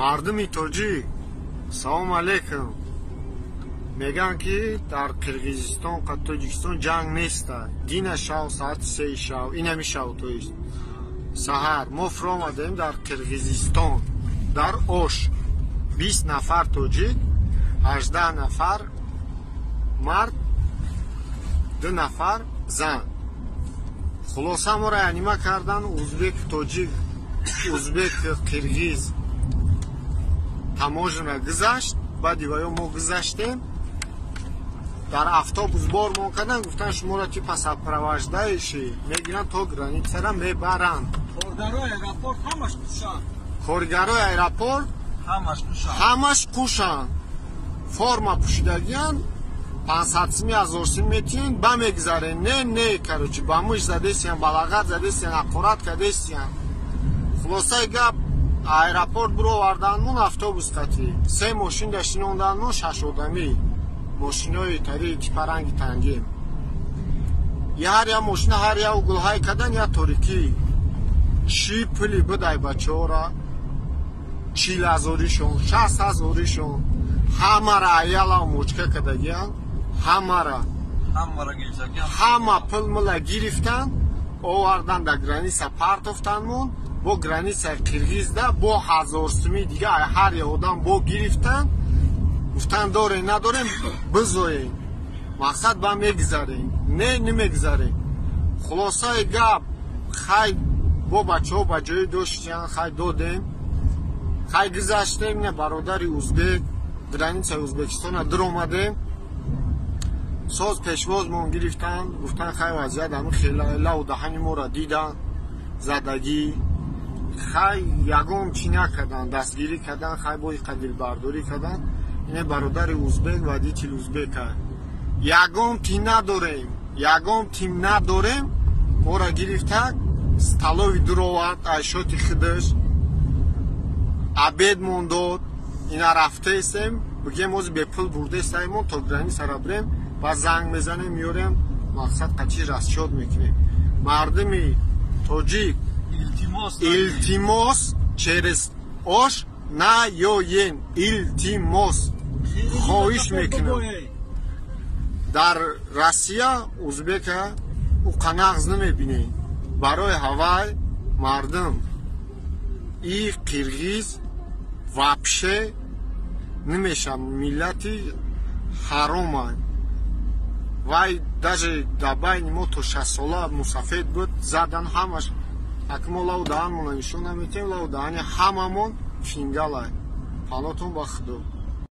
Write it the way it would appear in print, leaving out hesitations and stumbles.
мардуми тоҷик, салом алейкум. Меган ки дар Қирғизистон ва Тоҷикистон ҷанг неста. Дина шав соати 3 шав, инами шав то есть. Саҳар мо фуромадем дар Қирғизистон, дар Ош. 20 нафар тоҷик, 18 нафар мард, 2 нафар зан. Хулоса мора янима кардан узбек тоҷик, узбек қирғиз таможина гузашт, баъди ва ё мо гузаштем. дар автобус бор мон кардан, гуфтан шуморо ки пасапровождаиши мегиранд то границара мебаранд. Коргарои аэропорт ҳамаш кушанд. Форма пӯшидагиянд, 500,000 сим метиен ба мегзарен. Не карочи ба муш задесиян, ба лағат задесиян, ақорат кадесиян. хулосаи гап аэропорт буроварданмон автобус қатӣ. 3 мошин даштинонданмон, 6 одамӣ. мошинои тари типаранги тангим. Ҳар я мошина ҳар я гулҳай кадан я торикӣ. Чӣ пули бидай бачаҳора? 40,000-шон, 60,000-шон. Ҳамара аяла мочка кадагиян. Ҳама пул мула гирифтан, овардан да граница партофтанмон. Бо границаи Қирғизда бо 1000 сими дига ҳар я одам бо гирифтан. гуфтан дорем надорем бизоем. мақсад ба мегзарем. Не немегзарем. хулосаи гап хай бо бачаҳо ба ҷои доштиян, хай додем. хай гузаштем, не бародари узбек границаи Узбекистона диромадем. соз пешвозмон гирифтан, гуфтан хай вазъият ҳамин хела лаву даҳани моро дидан, задагӣ. хай ягон чӣ накардан, дастгирӣ кардан, хай бои қадилбардорӣ кардан. ине бародари узбек водитель узбека. ягон тим надорем. моро гирифта столови дуровард, айшоти хидаш, обедмон дод. ина рафтаестем, бигем ози бепул бурдестаимон то границара бирем. ба занг мезанем, меёрем, мақсад қачи расчёт мекунем. мардуми тоҷик, илтимос через Ош наёен. илтимос хоҳиш мекунам. дар Россия узбека у қанағз намебинем. барои ҳавай мардум и қирғиз вообще намеша миллати ҳароманд. вай даже дар байни мо то 6 сола мусафед буд, задан ҳамаш. акмо лаву даҳанмона нишон наметем, лаву даҳани ҳамамон фингалай. панотон ба худо.